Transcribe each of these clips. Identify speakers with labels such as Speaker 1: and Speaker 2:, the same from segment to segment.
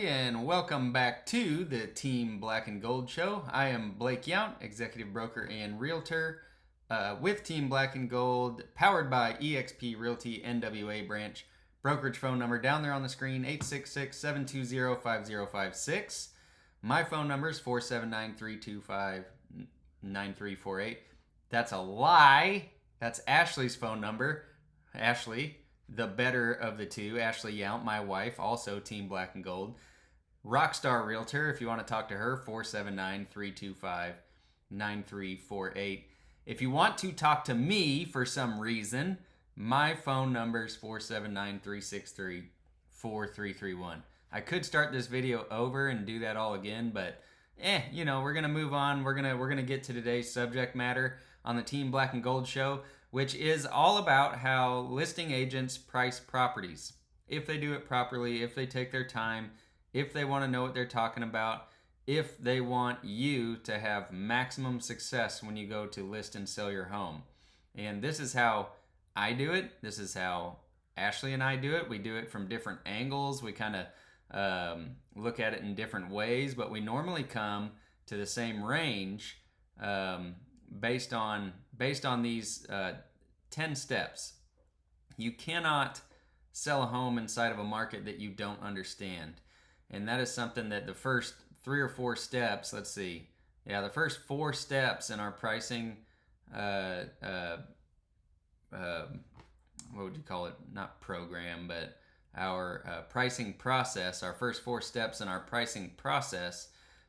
Speaker 1: everybody, and welcome back to the Team Black and Gold Show. I am Blake Yount, executive broker and realtor with Team Black and Gold, powered by eXp Realty NWA Branch. Brokerage phone number down there on the screen, 866-720-5056. My phone number is 479-325-9348. That's a lie. That's Ashley's phone number. Ashley, the better of the two. Ashley Yount, my wife, also Team Black and Gold. Rockstar Realtor, if you want to talk to her, 479-325-9348. If you want to talk to me for some reason, my phone number is 479-363-4331. I could start this video over and do that all again, but we're gonna move on. We're gonna get to today's subject matter on the Team Black and Gold Show, which is all about how listing agents price properties. If they do it properly, if they take their time, if they want to know what they're talking about, if they want you to have maximum success when you go to list and sell your home. And this is how I do it. This is how Ashley and I do it. We do it from different angles. We kind of look at it in different ways, but we normally come to the same range based on these 10 steps. You cannot sell a home inside of a market that you don't understand. And that is something that the first 3 or 4 steps, the first 4 steps in our pricing, what would you call it? Not program, but our pricing process, our first 4 steps in our pricing process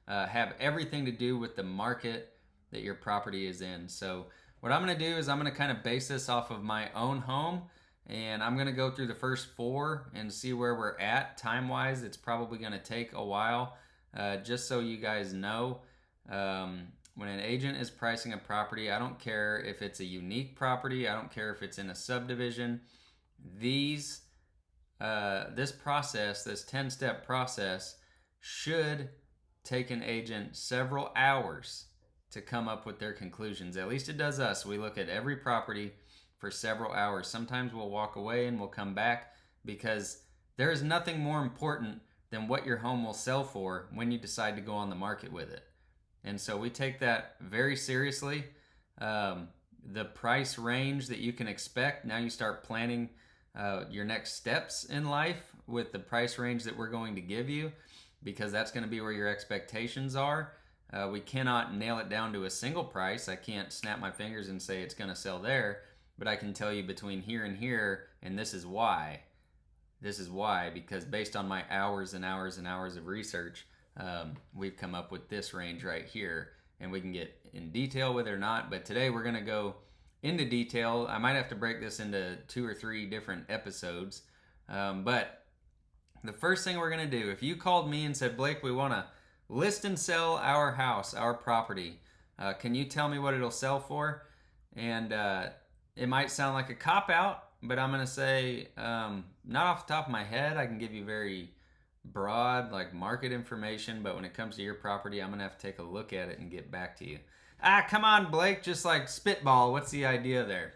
Speaker 1: have everything to do with the market that your property is in. So what I'm going to do is I'm going to kind of base this off of my own home, and I'm going to go through the first 4 and see where we're at time-wise. It's probably going to take a while, just so you guys know. When an agent is pricing a property, I don't care if it's a unique property, I don't care if it's in a subdivision. This process, this 10-step process, should take an agent several hours to come up with their conclusions. At least it does us. We look at every property for several hours. Sometimes we'll walk away and we'll come back, because there is nothing more important than what your home will sell for when you decide to go on the market with it. And so we take that very seriously. The price range that you can expect, now you start planning your next steps in life with the price range that we're going to give you, because that's going to be where your expectations are. We cannot nail it down to a single price. I can't snap my fingers and say it's going to sell there, but I can tell you between here and here, and this is why. This is why, because based on my hours and hours and hours of research, we've come up with this range right here, and we can get in detail with it or not, but today we're going to go into detail. I might have to break this into 2 or 3 different episodes, but the first thing we're going to do, if you called me and said, Blake, we want to list and sell our house, our property, can you tell me what it'll sell for? And it might sound like a cop-out, but I'm going to say, not off the top of my head. I can give you very broad, like, market information, but when it comes to your property, I'm going to have to take a look at it and get back to you. Come on, Blake, just like spitball. What's the idea there?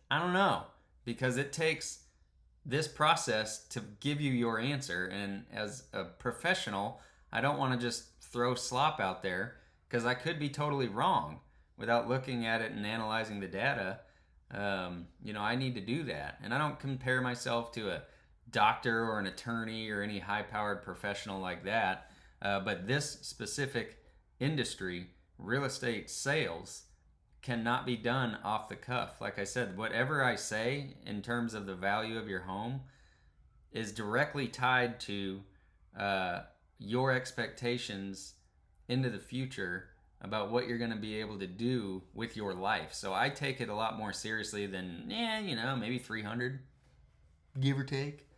Speaker 1: I don't know, because it takes this process to give you your answer, and as a professional, I don't want to just throw slop out there, because I could be totally wrong without looking at it and analyzing the data. I need to do that, and I don't compare myself to a doctor or an attorney or any high-powered professional like that, but this specific industry, real estate sales, cannot be done off the cuff. Like I said, whatever I say in terms of the value of your home is directly tied to your expectations into the future about what you're going to be able to do with your life. So I take it a lot more seriously than, maybe 300, give or take.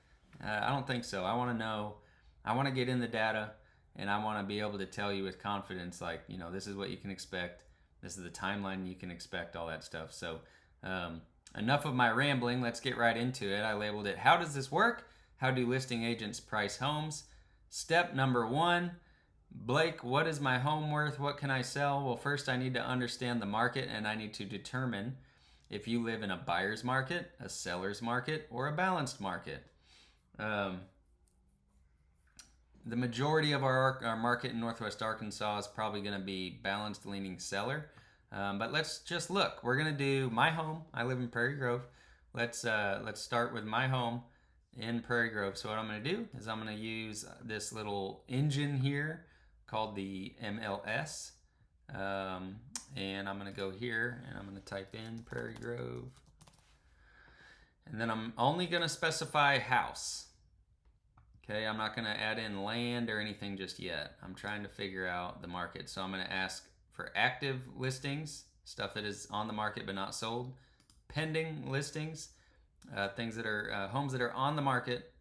Speaker 1: I don't think so. I want to know, I want to get in the data, and I want to be able to tell you with confidence, like, this is what you can expect. This is the timeline you can expect, all that stuff. So enough of my rambling. Let's get right into it. I labeled it, How Does This Work? How Do Listing Agents Price Homes? Step number 1, Blake, what is my home worth? What can I sell? Well, first I need to understand the market, and I need to determine if you live in a buyer's market, a seller's market, or a balanced market. the majority of our market in Northwest Arkansas is probably going to be balanced leaning seller. But let's just look. We're going to do my home. I live in Prairie Grove. Let's start with my home in Prairie Grove. So what I'm going to do is I'm going to use this little engine here called the MLS. And I'm going to go here and I'm going to type in Prairie Grove. And then I'm only going to specify house. Okay, I'm not going to add in land or anything just yet. I'm trying to figure out the market. So I'm going to ask for active listings, stuff that is on the market but not sold, pending listings, things that are homes that are on the market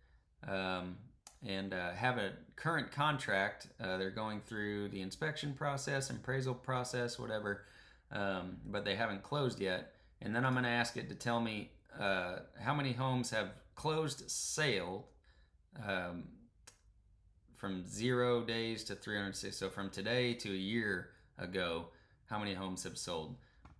Speaker 1: and have a current contract. They're going through the inspection process, appraisal process, whatever, but they haven't closed yet. And then I'm going to ask it to tell me how many homes have closed sale from 0 days to 306. So from today to a year ago, how many homes have sold.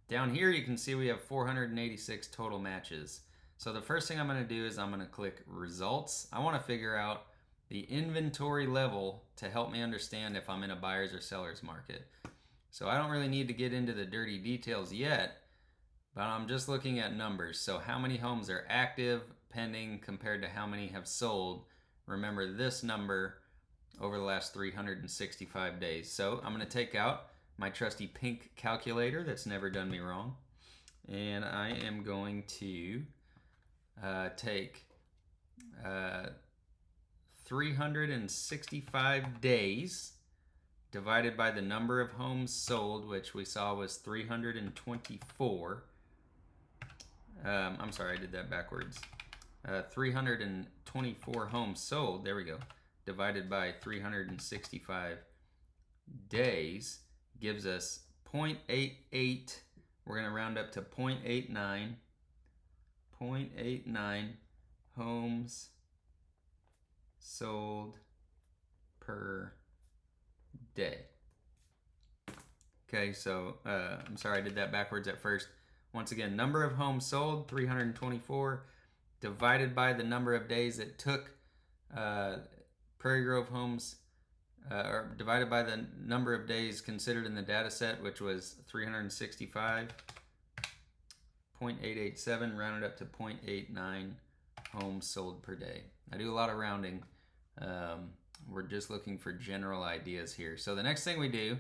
Speaker 1: Down here you can see we have 486 total matches. So the first thing I'm going to do is I'm going to click results. I want to figure out the inventory level to help me understand if I'm in a buyer's or seller's market. So I don't really need to get into the dirty details yet, but I'm just looking at numbers. So how many homes are active, pending, compared to how many have sold. Remember this number over the last 365 days. So I'm going to take out my trusty pink calculator that's never done me wrong. And I am going to take 365 days divided by the number of homes sold, which we saw was 324. I'm sorry, I did that backwards. 324 homes sold, there we go, divided by 365 days gives us 0.88. We're going to round up to 0.89. 0.89 homes sold per day. Okay, so I'm sorry I did that backwards at first. Once again, number of homes sold, 324, divided by the number of days it took Prairie Grove homes, or divided by the number of days considered in the data set, which was 365, 0.887, rounded up to 0.89 homes sold per day. I do a lot of rounding. We're just looking for general ideas here. So the next thing we do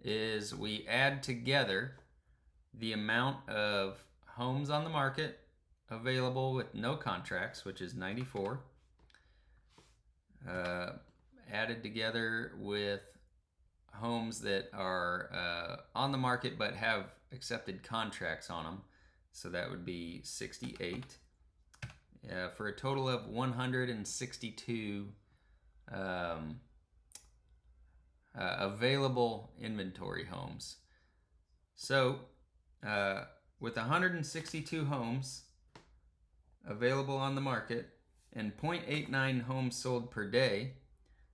Speaker 1: is we add together the amount of homes on the market available with no contracts, which is 94, added together with homes that are on the market but have accepted contracts on them. So that would be 68, for a total of 162 available inventory homes. So with 162 homes available on the market and 0.89 homes sold per day,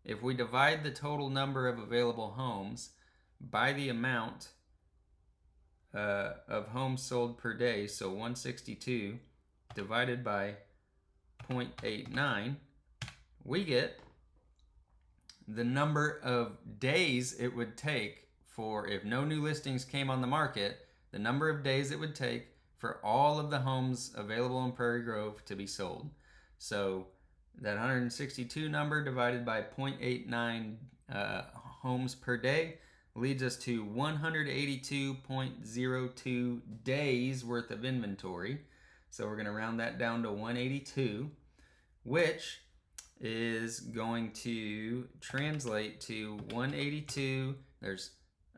Speaker 1: if we divide the total number of available homes by the amount of homes sold per day, so 162 divided by 0.89, we get the number of days it would take for, if no new listings came on the market, the number of days it would take for all of the homes available in Prairie Grove to be sold. So that 162 number divided by 0.89 homes per day leads us to 182.02 days worth of inventory. So we're going to round that down to 182, which is going to translate to 182. There's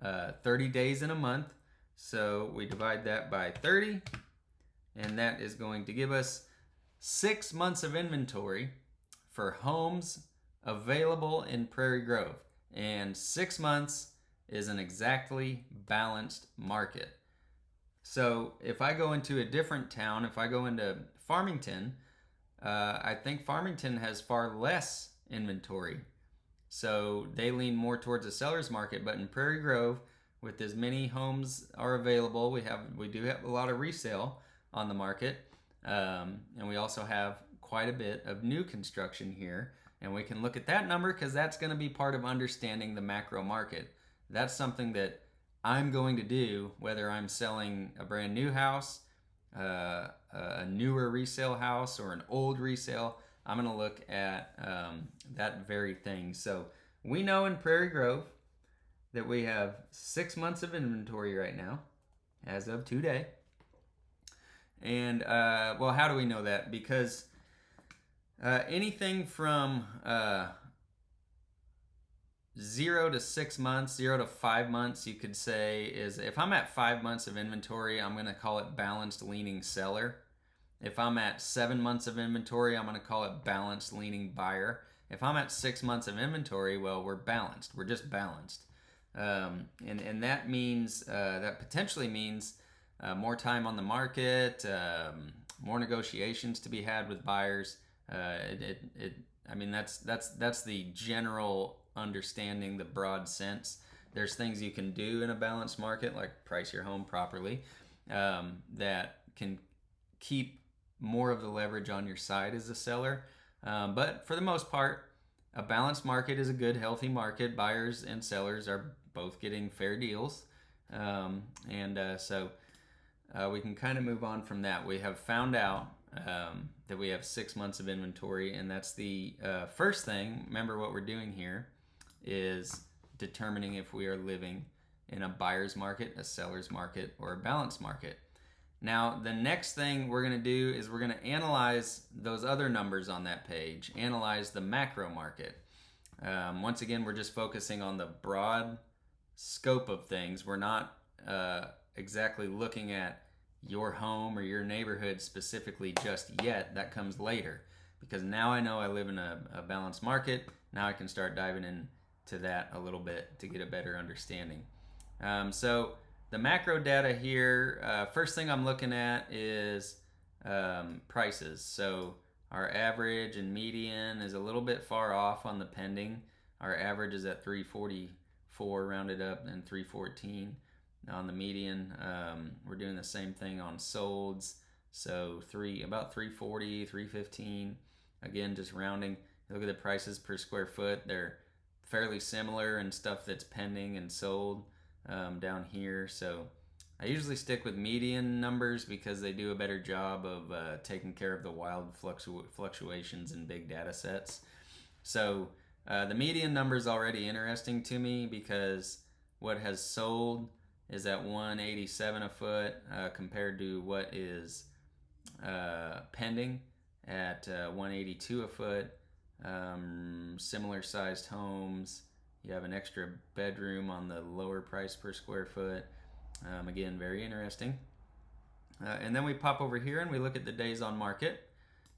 Speaker 1: 30 days in a month. So we divide that by 30, and that is going to give us 6 months of inventory for homes available in Prairie Grove. And 6 months is an exactly balanced market. So if I go into a different town, if I go into Farmington, I think Farmington has far less inventory. So they lean more towards a seller's market. But in Prairie Grove, with as many homes are available, we do have a lot of resale on the market. And we also have quite a bit of new construction here. And we can look at that number because that's going to be part of understanding the macro market. That's something that I'm going to do whether I'm selling a brand new house, a newer resale house, or an old resale. I'm going to look at that very thing. So we know in Prairie Grove that we have 6 months of inventory right now, as of today. And well, how do we know that? Because anything from 0 to 6 months, 0 to 5 months, you could say, is if I'm at 5 months of inventory, I'm going to call it balanced leaning seller. If I'm at 7 months of inventory, I'm going to call it balanced leaning buyer. If I'm at 6 months of inventory, well, we're balanced. We're just balanced. And that means, that potentially means more time on the market, more negotiations to be had with buyers. I mean, that's the general understanding, the broad sense. There's things you can do in a balanced market, like price your home properly, that can keep more of the leverage on your side as a seller. But for the most part, a balanced market is a good, healthy market. Buyers and sellers are both getting fair deals. So we can kind of move on from that. We have found out that we have 6 months of inventory, and that's the first thing. Remember, what we're doing here is determining if we are living in a buyer's market, a seller's market, or a balanced market. Now, the next thing we're going to do is we're going to analyze those other numbers on that page, analyze the macro market. Once again, we're just focusing on the broad scope of things. We're not exactly looking at your home or your neighborhood specifically just yet. That comes later, because now I know I live in a balanced market. Now I can start diving into that a little bit to get a better understanding. So the macro data here, first thing I'm looking at is prices. So our average and median is a little bit far off on the pending. Our average is at 344 rounded up, and 314 on the median. We're doing the same thing on solds. So about 340, 315. Again, just rounding. Look at the prices per square foot. They're fairly similar in stuff that's pending and sold down here. So I usually stick with median numbers because they do a better job of taking care of the wild fluctuations in big data sets. So the median number is already interesting to me because what has sold is at 187 a foot compared to what is pending at 182 a foot. Similar sized homes. You have an extra bedroom on the lower price per square foot. Again, very interesting. And then we pop over here and we look at the days on market.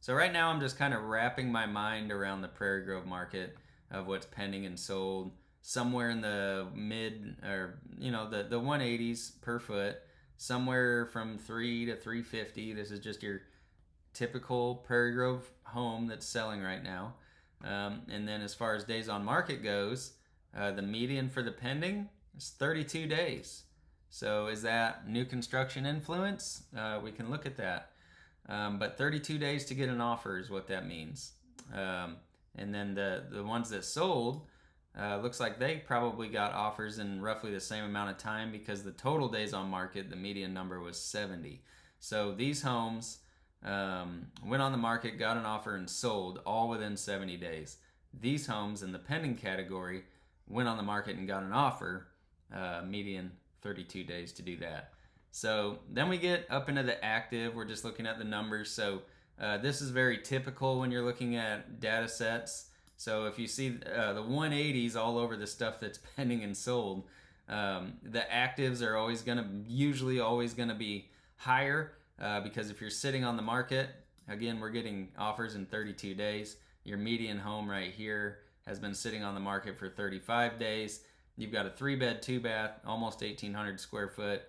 Speaker 1: So right now I'm just kind of wrapping my mind around the Prairie Grove market of what's pending and sold. Somewhere in the mid, or the 180s per foot, somewhere from 3 to 350. This is just your typical Prairie Grove home that's selling right now. And then as far as days on market goes, the median for the pending is 32 days. So is that new construction influence? We can look at that. But 32 days to get an offer is what that means. And then the ones that sold, looks like they probably got offers in roughly the same amount of time, because the total days on market, the median number was 70. So these homes went on the market, got an offer, and sold all within 70 days. These homes in the pending category went on the market and got an offer, median 32 days to do that. So then we get up into the active. We're just looking at the numbers. So this is very typical when you're looking at data sets. So if you see the 180s all over the stuff that's pending and sold, the actives are usually always going to be higher, because if you're sitting on the market, again, we're getting offers in 32 days. Your median home right here has been sitting on the market for 35 days. You've got a 3-bed, 2-bath, almost 1,800 square foot.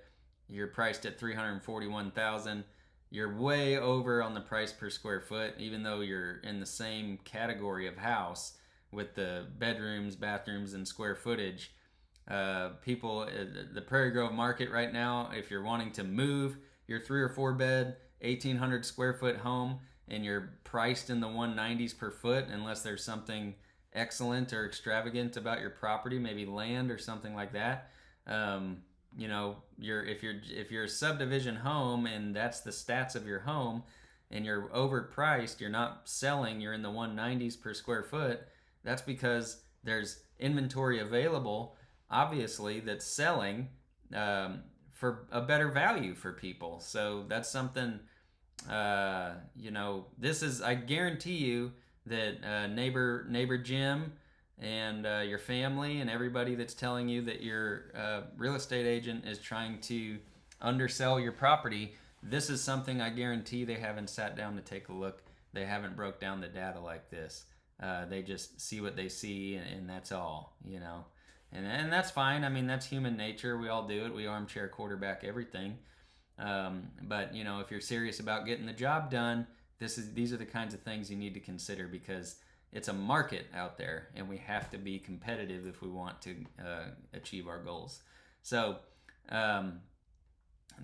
Speaker 1: You're priced at $341,000. You're way over on the price per square foot, even though you're in the same category of house with the bedrooms, bathrooms, and square footage. The Prairie Grove market right now, if you're wanting to move your 3 or 4 bed, 1,800 square foot home, and you're priced in the 190s per foot, unless there's something excellent or extravagant about your property, maybe land or something like that. You know, if you're a subdivision home and that's the stats of your home, and you're overpriced, you're not selling, you're in the 190s per square foot. That's because there's inventory available, obviously, that's selling for a better value for people. So that's something. You know, this is, I guarantee you that neighbor Jim and your family and everybody that's telling you that your real estate agent is trying to undersell your property, this is something I guarantee they haven't sat down to take a look. They haven't broke down the data like this. They just see what they see, and that's all, you know. And that's fine. I mean, that's human nature. We all do it. We armchair quarterback everything. But you know, if you're serious about getting the job done, these are the kinds of things you need to consider, because it's a market out there, and we have to be competitive if we want to achieve our goals. So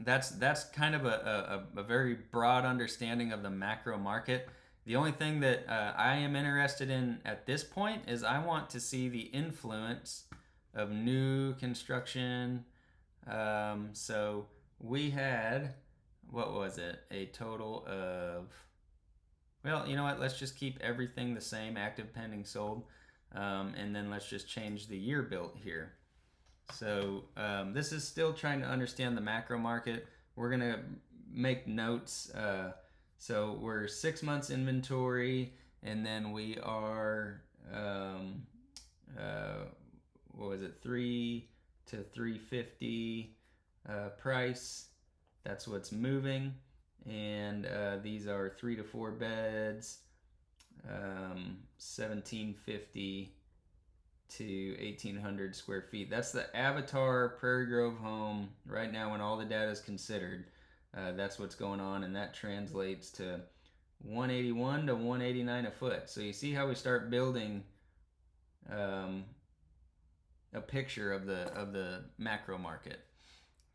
Speaker 1: that's kind of a very broad understanding of the macro market. The only thing that I am interested in at this point is I want to see the influence of new construction. So we had, what was it? A total of, well, you know what? Let's just keep everything the same, active, pending, sold. And then let's just change the year built here. So this is still trying to understand the macro market. We're going to make notes. So we're 6 months inventory, and then we are, what was it, 3 to 350 price. That's what's moving. And these are 3 to 4 beds, 1750 to 1800 square feet. That's the Avatar Prairie Grove home right now when all the data is considered. That's what's going on, and that translates to 181 to 189 a foot. So you see how we start building a picture of the macro market.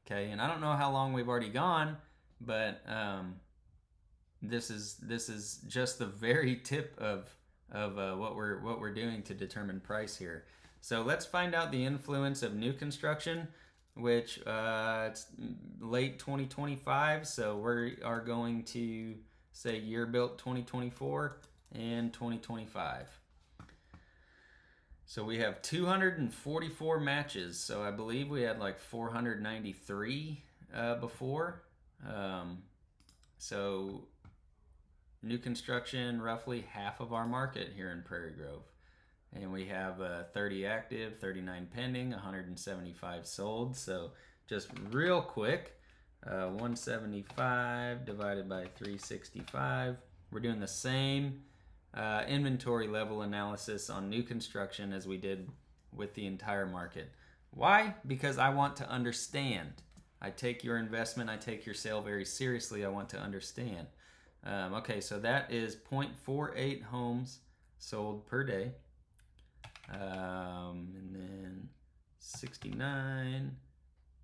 Speaker 1: Okay, and I don't know how long we've already gone, but this is just the very tip of what we're doing to determine price here. So let's find out the influence of new construction, which it's late 2025. So we are going to say year built 2024 and 2025. So we have 244 matches. So I believe we had like 493 before. So new construction, roughly half of our market here in Prairie Grove. And we have 30 active, 39 pending, 175 sold. So just real quick, 175 divided by 365. We're doing the same inventory level analysis on new construction as we did with the entire market. Why? Because I want to understand. I take your investment, I take your sale very seriously. I want to understand. Okay, so that is 0.48 homes sold per day. And then 69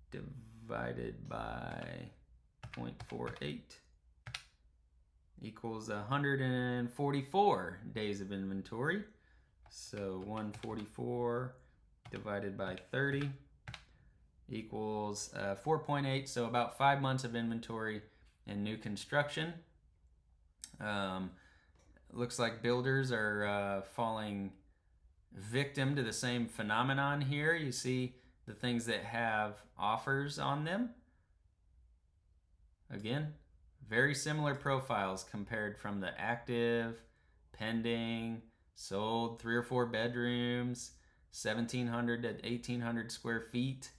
Speaker 1: divided by 0.48 equals 144 days of inventory. So 144 divided by 30 equals 4.8. So about 5 months of inventory in new construction. Looks like builders are falling victim to the same phenomenon here. You see the things that have offers on them. Again, very similar profiles compared from the active, pending, sold, 3 or 4 bedrooms, 1,700 to 1,800 square feet.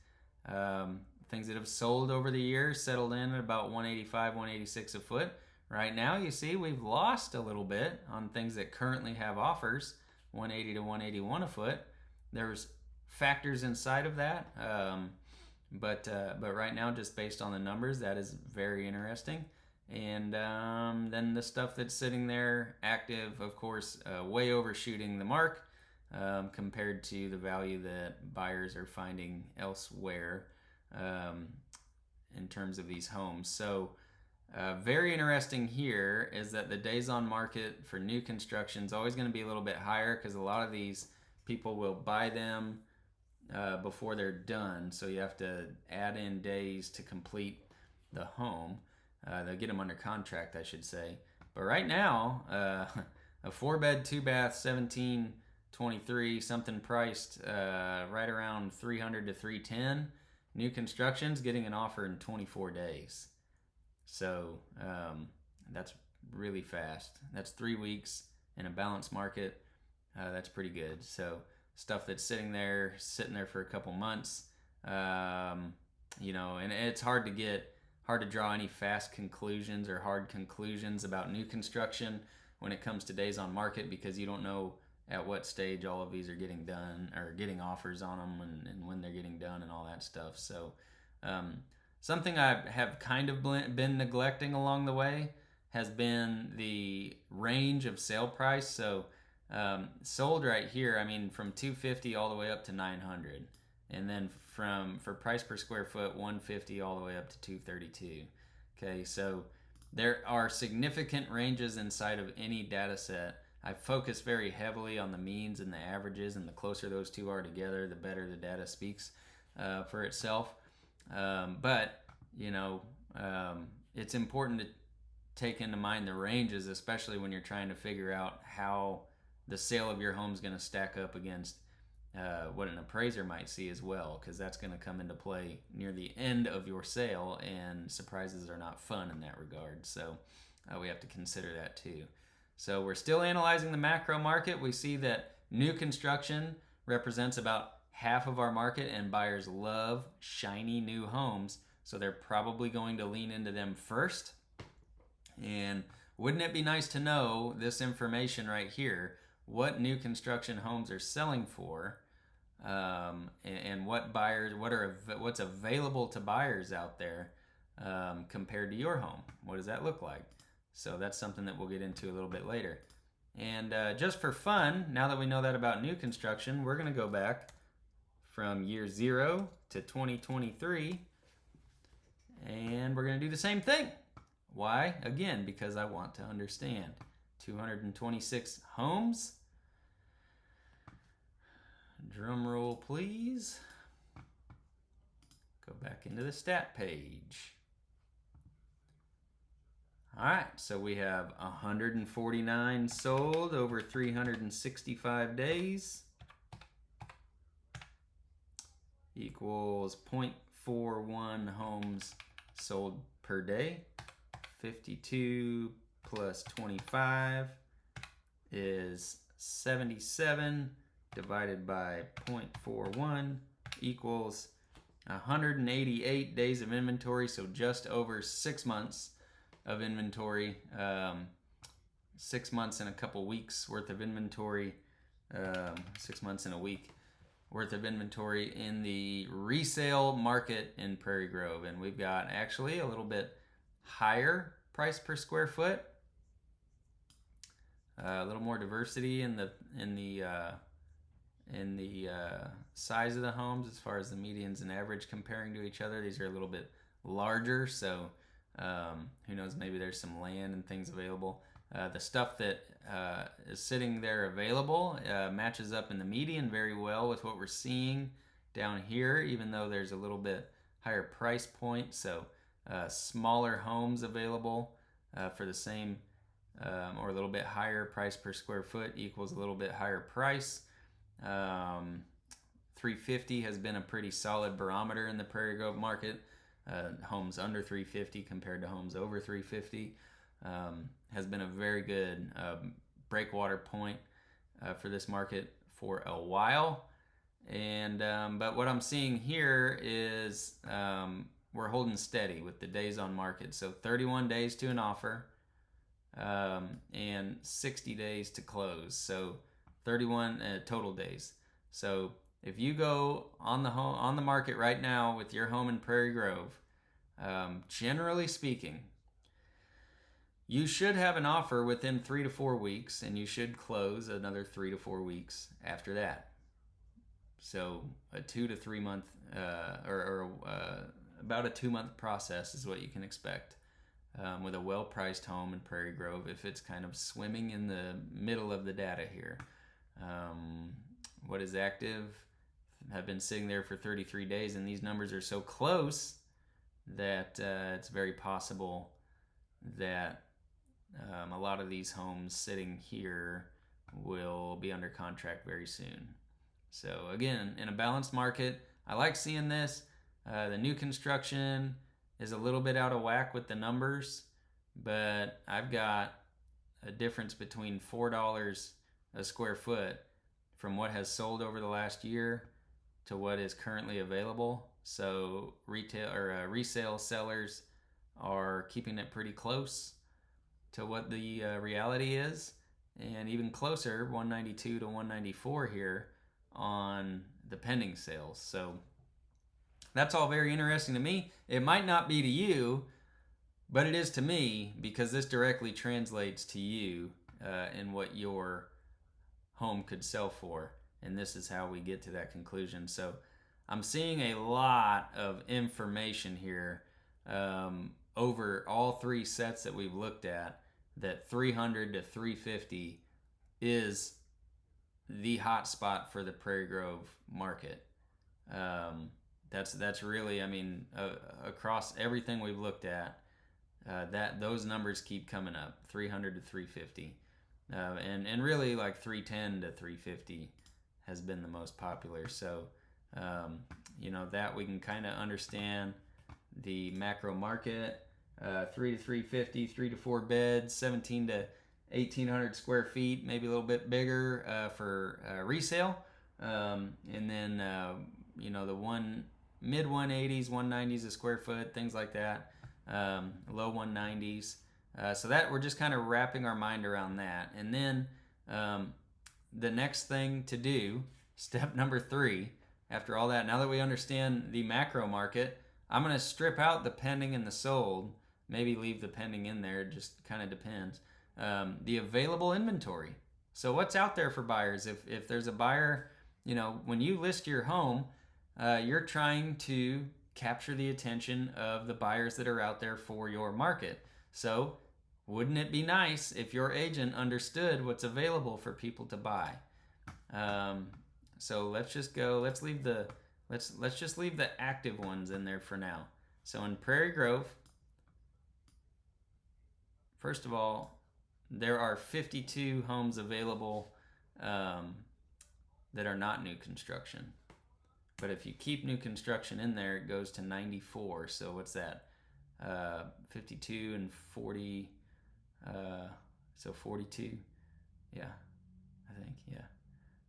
Speaker 1: Things that have sold over the years settled in at about 185, 186 a foot. Right now, you see we've lost a little bit on things that currently have offers, 180 to 181 a foot. There's factors inside of that, but right now, just based on the numbers, that is very interesting. And then the stuff that's sitting there active, of course, way overshooting the mark compared to the value that buyers are finding elsewhere in terms of these homes. So Very interesting here is that the days on market for new construction is always going to be a little bit higher because a lot of these people will buy them before they're done. So you have to add in days to complete the home. They'll get them under contract, I should say. But right now, a 4-bed, 2-bath, 1723, something priced right around 300 to 310. New construction's getting an offer in 24 days. So that's really fast. That's 3 weeks in a balanced market. That's pretty good. So stuff that's sitting there for a couple months, and it's hard to draw any fast conclusions or hard conclusions about new construction when it comes to days on market, because you don't know at what stage all of these are getting done or getting offers on them and when they're getting done and all that stuff. So something I have kind of been neglecting along the way has been the range of sale price. So sold right here, I mean, from 250 all the way up to 900, and then for price per square foot, 150 all the way up to 232. Okay, so there are significant ranges inside of any data set. I focus very heavily on the means and the averages, and the closer those two are together, the better the data speaks for itself. But it's important to take into mind the ranges, especially when you're trying to figure out how the sale of your home is going to stack up against what an appraiser might see as well, because that's going to come into play near the end of your sale, and surprises are not fun in that regard. So we have to consider that too. So we're still analyzing the macro market. We see that new construction represents about half of our market, and buyers love shiny new homes, so they're probably going to lean into them first. And wouldn't it be nice to know this information right here, what new construction homes are selling for, and what's available to buyers out there compared to your home? What does that look like? So that's something that we'll get into a little bit later. And just for fun, now that we know that about new construction, we're going to go back from year 0 to 2023, and we're going to do the same thing. Why? Again, because I want to understand. 226 homes. Drum roll, please. Go back into the stat page. All right, so we have 149 sold over 365 days. Equals 0.41 homes sold per day. 52 plus 25 is 77 divided by 0.41 equals 188 days of inventory, so just over 6 months of inventory, 6 months and a couple weeks worth of inventory, 6 months and a week worth of inventory in the resale market in Prairie Grove. And we've got actually a little bit higher price per square foot, a little more diversity in the size of the homes as far as the medians and average comparing to each other. These are a little bit larger, so who knows, maybe there's some land and things available. The stuff that is sitting there available matches up in the median very well with what we're seeing down here, even though there's a little bit higher price point. So smaller homes available for the same or a little bit higher price per square foot equals a little bit higher price. 350 has been a pretty solid barometer in the Prairie Grove market. Homes under 350 compared to homes over 350 has been a very good breakwater point for this market for a while. And but what I'm seeing here is we're holding steady with the days on market. So 31 days to an offer and 60 days to close. So 31 total days. So if you go on the market right now with your home in Prairie Grove, generally speaking, you should have an offer within 3 to 4 weeks, and you should close another 3 to 4 weeks after that. So a 2 to 3 month, or about a 2 month process is what you can expect with a well-priced home in Prairie Grove if it's kind of swimming in the middle of the data here. What is active? Have been sitting there for 33 days, and these numbers are so close that it's very possible that a lot of these homes sitting here will be under contract very soon. So again, in a balanced market, I like seeing this. The new construction is a little bit out of whack with the numbers, but I've got a difference between $4 a square foot from what has sold over the last year to what is currently available. So retail or resale sellers are keeping it pretty close to what the reality is, and even closer, 192 to 194 here on the pending sales. So that's all very interesting to me. It might not be to you, but it is to me, because this directly translates to you in what your home could sell for, and this is how we get to that conclusion. So I'm seeing a lot of information here over all three sets that we've looked at, that 300 to 350 is the hot spot for the Prairie Grove market. That's really, I mean, across everything we've looked at, that those numbers keep coming up, 300 to 350, and really like 310 to 350 has been the most popular. So that we can kind of understand the macro market. 3 to 350, 3 to 4 beds, 17 to 1,800 square feet, maybe a little bit bigger for resale, and then the mid 180s, 190s a square foot, things like that, low 190s. So that we're just kind of wrapping our mind around that, and then the next thing to do, step number 3, after all that, now that we understand the macro market, I'm going to strip out the pending and the sold. Maybe leave the pending in there, just kind of depends. The available inventory. So what's out there for buyers? If there's a buyer, when you list your home, you're trying to capture the attention of the buyers that are out there for your market. So wouldn't it be nice if your agent understood what's available for people to buy? So let's just go. Let's just leave the active ones in there for now. So in Prairie Grove, first of all, there are 52 homes available that are not new construction. But if you keep new construction in there, it goes to 94. So what's that? 52 and 40. So 42. Yeah, I think, yeah.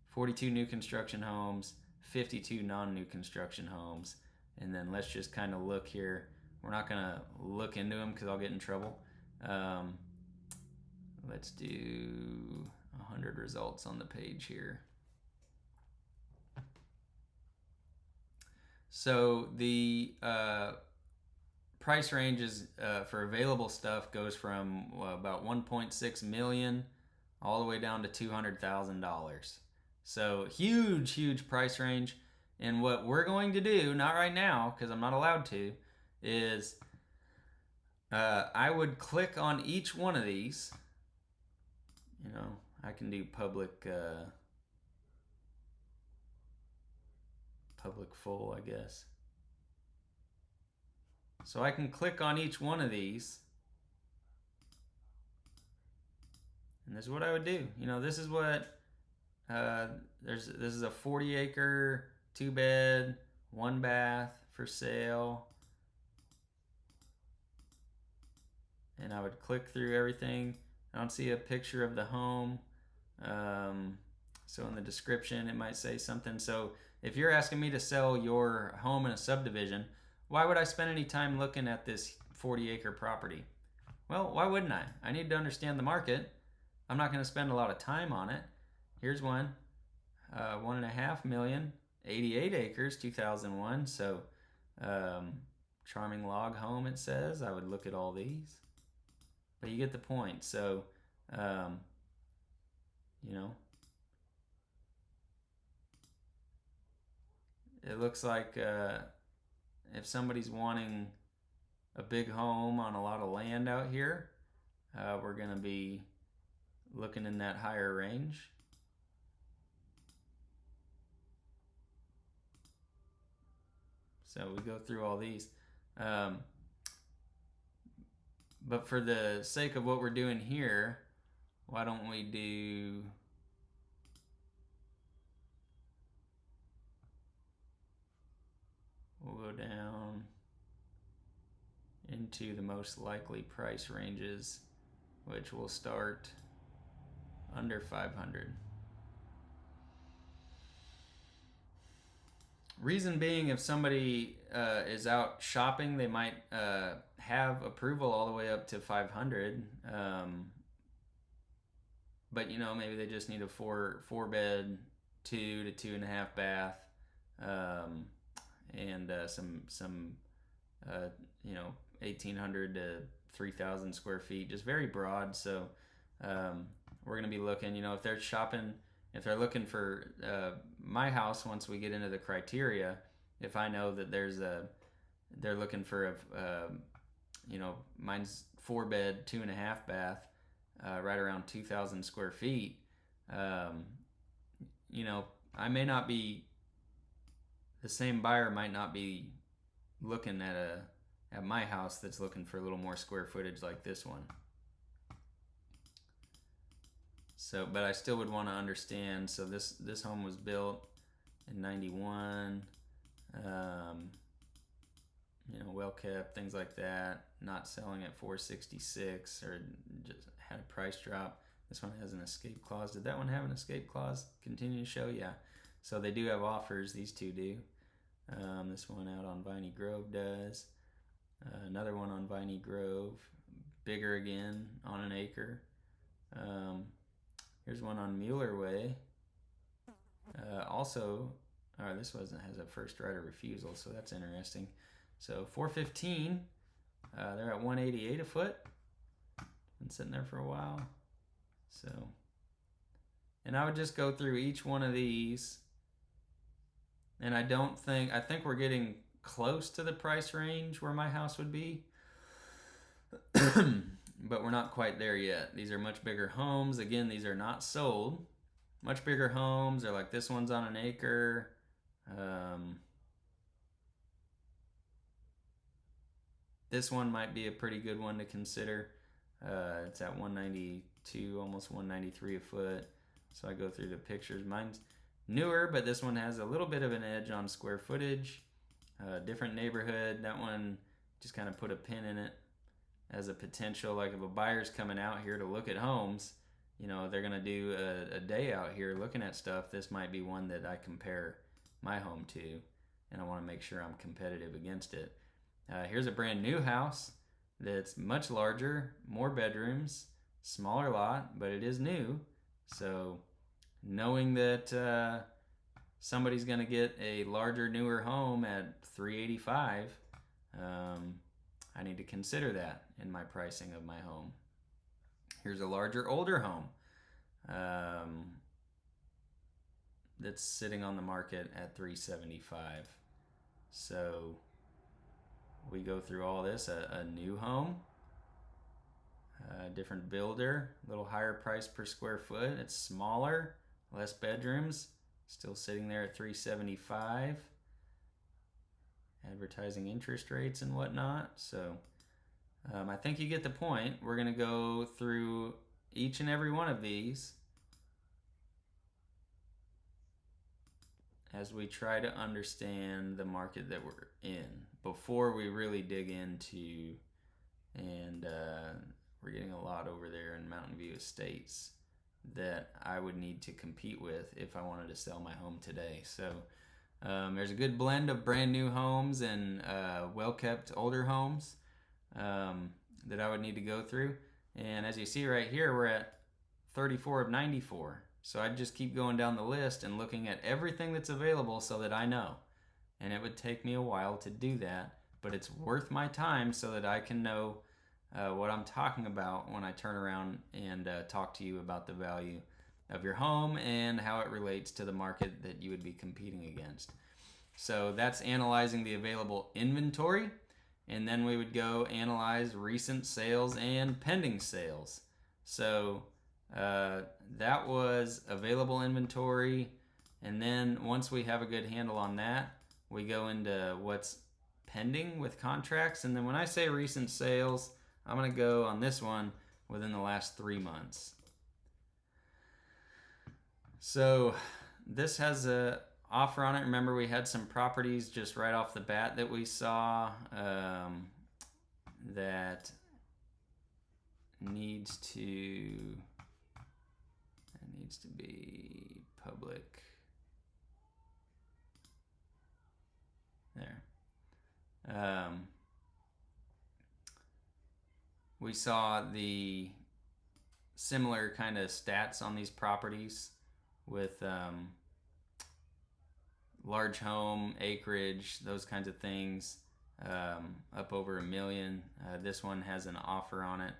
Speaker 1: 42 new construction homes, 52 non-new construction homes. And then let's just kind of look here. We're not going to look into them because I'll get in trouble. Let's do 100 results on the page here. So the price ranges for available stuff goes from about 1.6 million all the way down to $200,000. So huge price range. And what we're going to do, not right now because I'm not allowed to, is I would click on each one of these. I can do public full, I guess. So I can click on each one of these, and this is what I would do. This is what this is a 40-acre, 2-bed, 1-bath for sale, and I would click through everything. I don't see a picture of the home, so in the description it might say something. So if you're asking me to sell your home in a subdivision, why would I spend any time looking at this 40-acre property? Well, why wouldn't I? I need to understand the market. I'm not going to spend a lot of time on it. Here's one, 1.5 million, 88 acres, 2001. So charming log home, it says. I would look at all these, but you get the point. So it looks like if somebody's wanting a big home on a lot of land out here, we're going to be looking in that higher range. So we go through all these. But for the sake of what we're doing here, why don't we do... We'll go down into the most likely price ranges, which will start under 500. Reason being, if somebody is out shopping, they might have approval all the way up to 500. But you know, maybe they just need a four bed, 2 to 2.5 bath, and some 1,800 to 3,000 square feet, just very broad. So we're gonna be looking, if they're shopping, if they're looking for my house, once we get into the criteria, if I know that they're looking for mine's 4 bed, 2.5 bath, right around 2,000 square feet, I may not be, the same buyer might not be looking at my house that's looking for a little more square footage like this one. So, but I still would want to understand. So this home was built in 91, well kept, things like that. Not selling at 466, or just had a price drop. This one has an escape clause. Did that one have an escape clause? Continue to show, yeah. So they do have offers. These two do. This one out on Viney Grove does. Another one on Viney Grove, bigger again, on an acre. Here's one on Mueller Way. This has a first right of refusal, so that's interesting. So 415, they're at 188 a foot. Been sitting there for a while. So, and I would just go through each one of these. And I think we're getting close to the price range where my house would be. But we're not quite there yet. These are much bigger homes. Again, these are not sold. Much bigger homes. They're like, this one's on an acre. This one might be a pretty good one to consider. It's at 192, almost 193 a foot. So I go through the pictures. Mine's newer, but this one has a little bit of an edge on square footage. Different neighborhood. That one just kind of put a pin in it as a potential, like if a buyer's coming out here to look at homes, they're going to do a day out here looking at stuff. This might be one that I compare my home to, and I want to make sure I'm competitive against it. Here's a brand new house that's much larger, more bedrooms, smaller lot, but it is new. So knowing that somebody's going to get a larger, newer home at $385, I need to consider that in my pricing of my home. Here's a larger, older home that's sitting on the market at $375. So we go through all this. A new home, different builder, a little higher price per square foot. It's smaller, less bedrooms, still sitting there at $375. Advertising interest rates and whatnot. So I think you get the point. We're going to go through each and every one of these as we try to understand the market that we're in before we really dig into, and we're getting a lot over there in Mountain View Estates that I would need to compete with if I wanted to sell my home today. So there's a good blend of brand new homes and well-kept older homes that I would need to go through. And as you see right here, we're at 34 of 94. So I'd just keep going down the list and looking at everything that's available so that I know. And it would take me a while to do that, but it's worth my time so that I can know what I'm talking about when I turn around and talk to you about the value of your home and how it relates to the market that you would be competing against. So that's analyzing the available inventory. and then we would go analyze recent sales and pending sales. So that was available inventory, and then once we have a good handle on that, we go into what's pending with contracts. And then when I say recent sales, I'm going to go on this one within the last 3 months. So this has a offer on it. Remember, we had some properties just right off the bat that we saw that needs to be public. There. We saw the similar kind of stats on these properties with large home, acreage, those kinds of things, up over $1 million. This one has an offer on it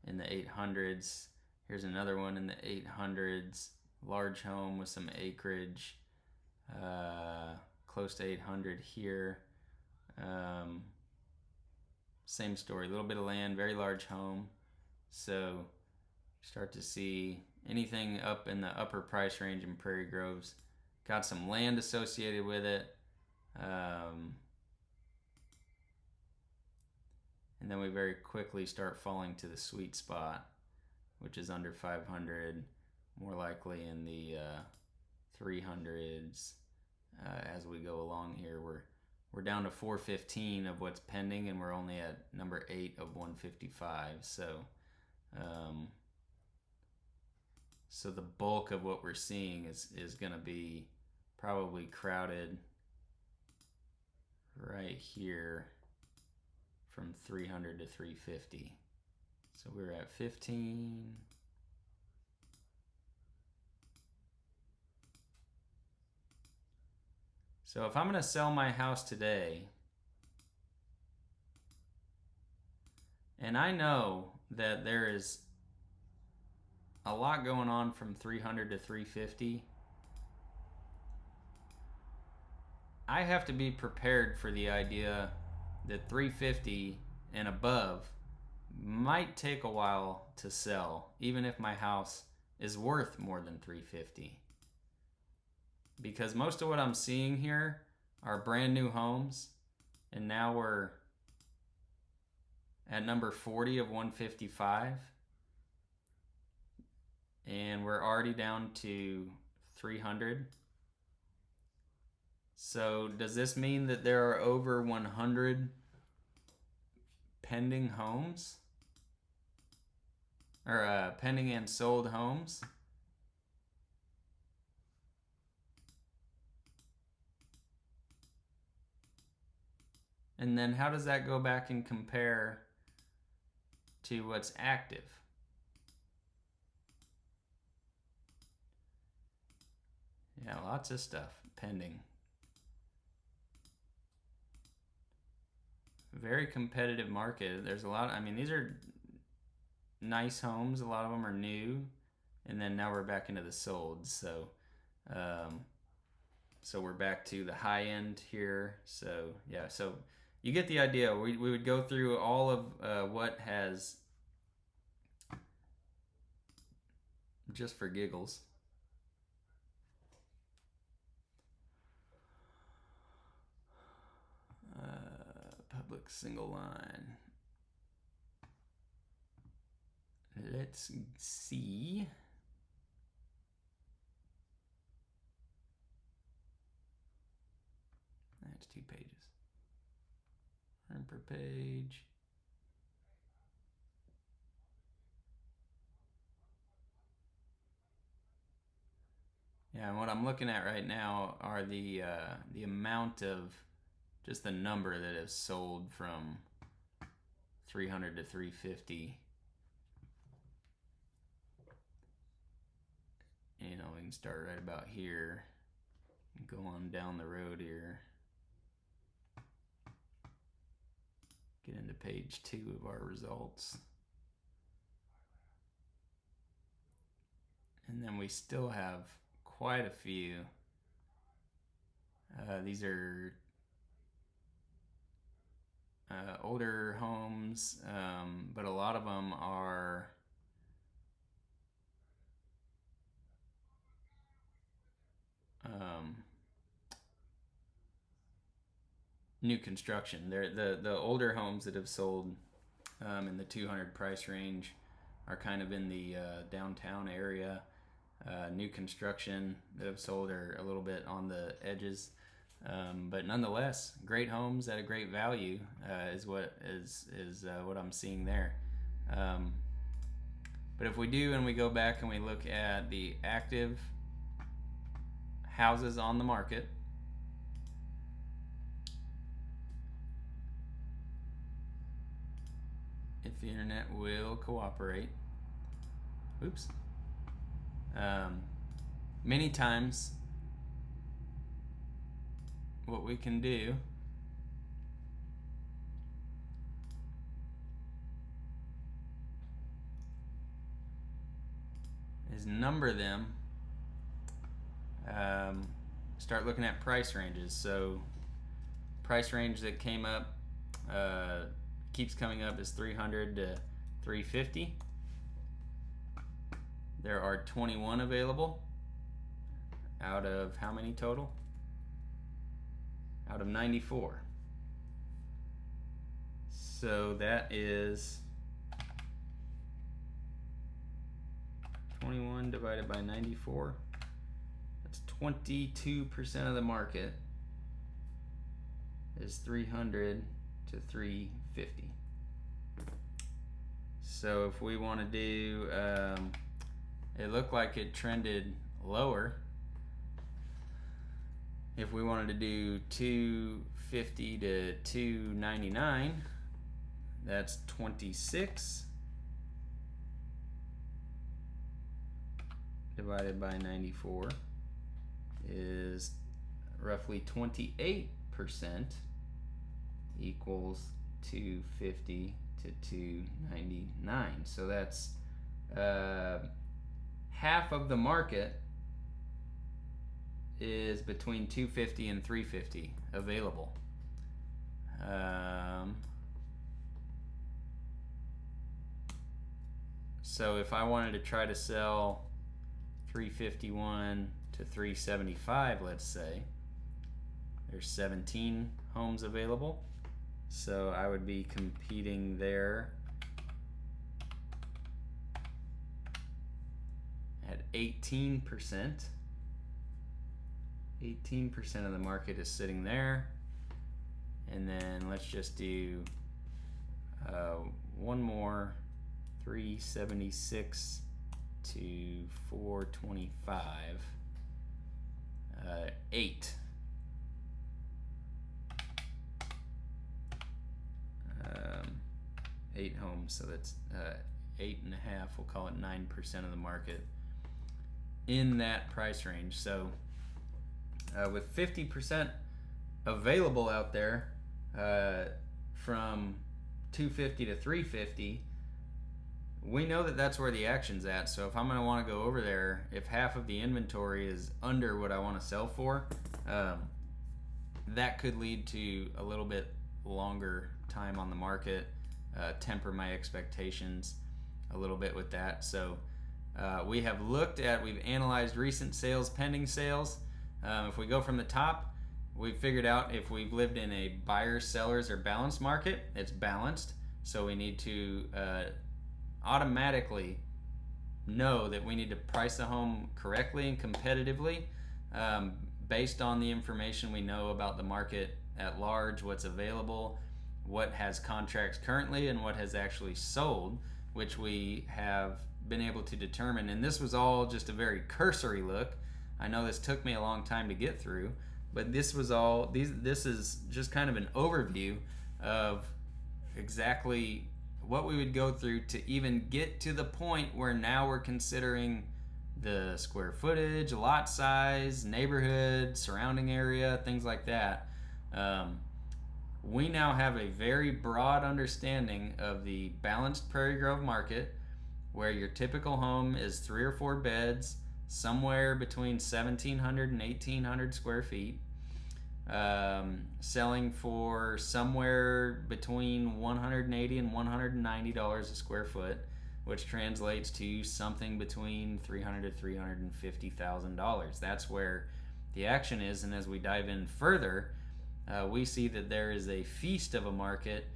Speaker 1: in the 800s. Here's another one in the 800s. Large home with some acreage, close to 800 here. Same story, a little bit of land, very large home. So start to see anything up in the upper price range in Prairie Groves. Got some land associated with it. And then we very quickly start falling to the sweet spot, which is under 500, more likely in the 300s. As we go along here, we're down to 415 of what's pending, and we're only at number 8 of 155. So the bulk of what we're seeing is going to be probably crowded right here from 300 to 350. So we're at 15. So if I'm going to sell my house today, and I know that there is a lot going on from 300 to 350, I have to be prepared for the idea that 350 and above might take a while to sell, even if my house is worth more than 350. Because most of what I'm seeing here are brand new homes, and now we're at number 40 of 155, and we're already down to 300. So does this mean that there are over 100 pending homes, or pending and sold homes? And then how does that go back and compare to what's active? Yeah, lots of stuff pending. Very competitive market. There's a lot. I mean, these are nice homes. A lot of them are new, and then now we're back into the sold. So we're back to the high end here. So yeah, so you get the idea. We would go through all of what has, just for giggles, public single line. Let's see. That's 2 pages. Earn per page. Yeah, and what I'm looking at right now are the amount of, just the number that has sold from 300 to 350. You know, we can start right about here and go on down the road here. Get into page 2 of our results. And then we still have quite a few. These are older homes, but a lot of them are new construction. They're the older homes that have sold in the 200 price range are kind of in the downtown area. New construction that have sold are a little bit on the edges, but nonetheless, great homes at a great value is what I'm seeing there. But if we do and we go back and we look at the active houses on the market, if the internet will cooperate, oops, many times what we can do is number them, start looking at price ranges. So price range that came up, keeps coming up is 300 to 350. There are 21 available out of how many total? Out of 94. So that is 21 divided by 94. That's 22% of the market is 300 to 350. So if we want to do, it looked like it trended lower. If we wanted to do 250 to 299, that's 26 divided by 94 is roughly 28% equals 250 to 299. So that's half of the market is between 250 and 350 available. So if I wanted to try to sell 351 to 375, let's say, there's 17 homes available. So I would be competing there at 18%. 18% of the market is sitting there. And then let's just do one more, 376 to 425, 8. 8 homes, so that's 8.5. We'll call it 9% of the market in that price range. So with 50% available out there, from 250 to 350, we know that that's where the action's at. So if I'm going to want to go over there, if half of the inventory is under what I want to sell for, that could lead to a little bit longer time on the market, temper my expectations a little bit with that. So we've analyzed recent sales, pending sales. If we go from the top, we've figured out if we've lived in a buyers, sellers, or balanced market, it's balanced. So we need to automatically know that we need to price the home correctly and competitively, based on the information we know about the market at large, what's available, what has contracts currently, and what has actually sold, which we have been able to determine. And this was all just a very cursory look. I know this took me a long time to get through, but this is just kind of an overview of exactly what we would go through to even get to the point where now we're considering the square footage, lot size, neighborhood, surrounding area, things like that. We now have a very broad understanding of the balanced Prairie Grove market, where your typical home is 3 or 4 beds, somewhere between 1,700 and 1,800 square feet. selling for somewhere between $180 and $190 a square foot, which translates to something between $300,000 to $350,000. That's where the action is, and as we dive in further, we see that there is a feast of a market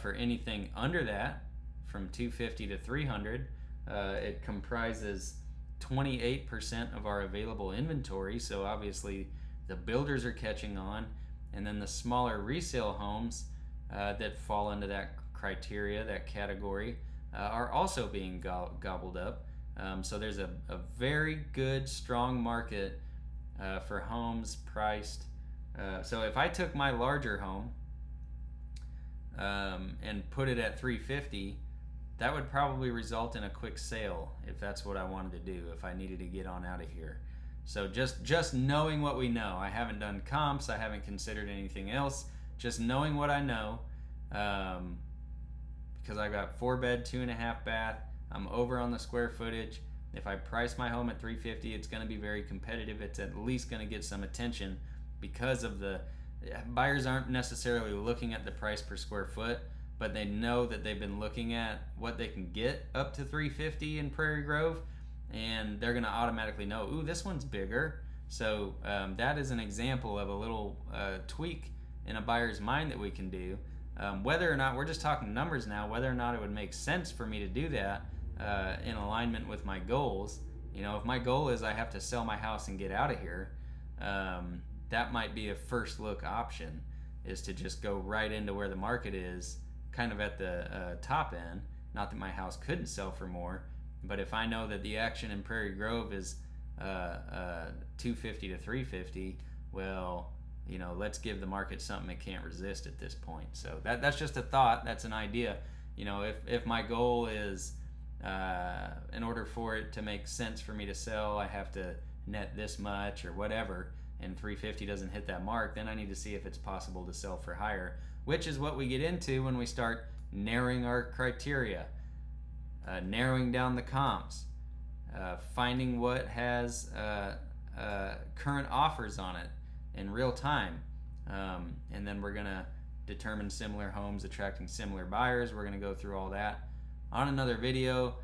Speaker 1: for anything under that, from 250 to 300. It comprises 28% of our available inventory, so obviously the builders are catching on, and then the smaller resale homes that fall into that criteria, that category, are also being gobbled up. So there's a very good, strong market for homes priced. So if I took my larger home and put it at 350, that would probably result in a quick sale if that's what I wanted to do, if I needed to get on out of here. So just knowing what we know, I haven't done comps, I haven't considered anything else, just knowing what I know, because I got 4-bed, 2.5 bath, I'm over on the square footage. If I price my home at 350, it's going to be very competitive. It's at least going to get some attention because of the buyers aren't necessarily looking at the price per square foot, but they know that they've been looking at what they can get up to 350 in Prairie Grove, and they're going to automatically know, ooh, this one's bigger. So that is an example of a little tweak in a buyer's mind that we can do. Whether or not, we're just talking numbers now, whether or not it would make sense for me to do that in alignment with my goals. You know, if my goal is I have to sell my house and get out of here, that might be a first look option, is to just go right into where the market is, kind of at the top end. Not that my house couldn't sell for more, but if I know that the action in Prairie Grove is 250 to 350, well, you know, let's give the market something it can't resist at this point. So that's just a thought. That's an idea. You know, if my goal is in order for it to make sense for me to sell, I have to net this much or whatever, and 350 doesn't hit that mark, then I need to see if it's possible to sell for higher, which is what we get into when we start narrowing our criteria, narrowing down the comps, finding what has current offers on it in real time, and then we're going to determine similar homes attracting similar buyers. We're going to go through all that on another video.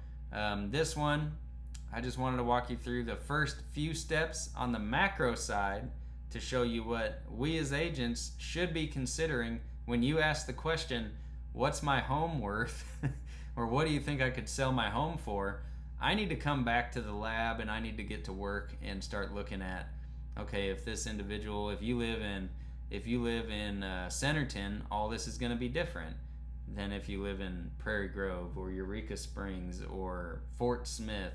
Speaker 1: This one, I just wanted to walk you through the first few steps on the macro side to show you what we as agents should be considering when you ask the question, what's my home worth? Or what do you think I could sell my home for? I need to come back to the lab and I need to get to work and start looking at, okay, if this individual, if you live in Centerton, all this is going to be different than if you live in Prairie Grove or Eureka Springs or Fort Smith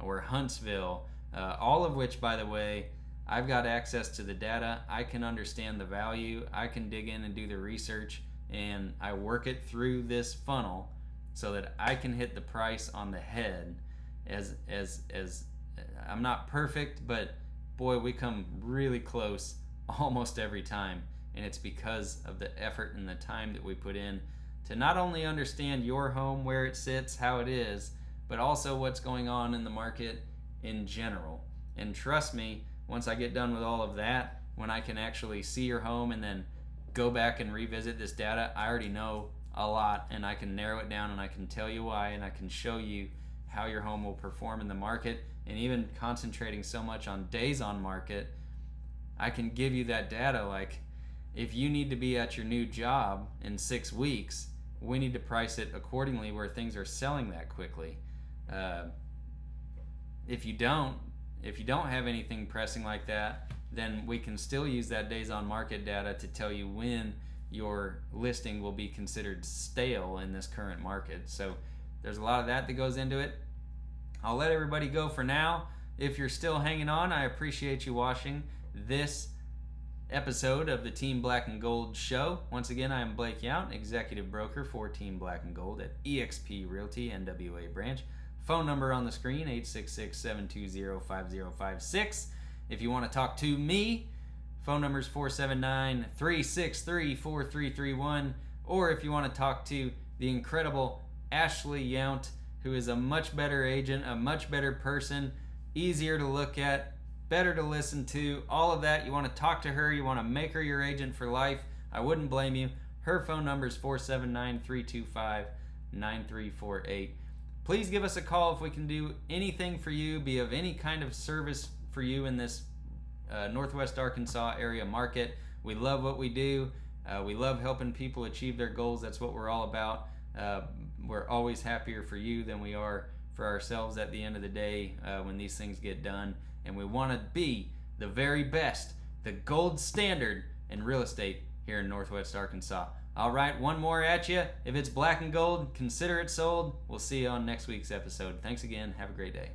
Speaker 1: or Huntsville, all of which, by the way, I've got access to the data. I can understand the value. I can dig in and do the research, and I work it through this funnel so that I can hit the price on the head. As I'm not perfect, but boy, we come really close almost every time, and it's because of the effort and the time that we put in to not only understand your home, where it sits, how it is, but also what's going on in the market in general. And trust me, once I get done with all of that, when I can actually see your home and then go back and revisit this data, I already know a lot, and I can narrow it down, and I can tell you why, and I can show you how your home will perform in the market. And even concentrating so much on days on market, I can give you that data. Like, if you need to be at your new job in 6 weeks, we need to price it accordingly where things are selling that quickly. If you don't have anything pressing like that, then we can still use that days on market data to tell you when your listing will be considered stale in this current market. So there's a lot of that goes into it. I'll let everybody go for now. If you're still hanging on, I appreciate you watching this episode of the Team Black and Gold show. Once again, I am Blake Yount, executive broker for Team Black and Gold at eXp Realty NWA Branch. Phone number on the screen, 866-720-5056. If you want to talk to me, phone number is 479-363-4331. Or if you want to talk to the incredible Ashley Yount, who is a much better agent, a much better person, easier to look at, better to listen to, all of that. You want to talk to her, you want to make her your agent for life, I wouldn't blame you. Her phone number is 479-325-9348. Please give us a call if we can do anything for you, be of any kind of service for you in this Northwest Arkansas area market. We love what we do. We love helping people achieve their goals. That's what we're all about. We're always happier for you than we are for ourselves at the end of the day when these things get done. And we want to be the very best, the gold standard in real estate here in Northwest Arkansas. All right, one more at you. If it's black and gold, consider it sold. We'll see you on next week's episode. Thanks again. Have a great day.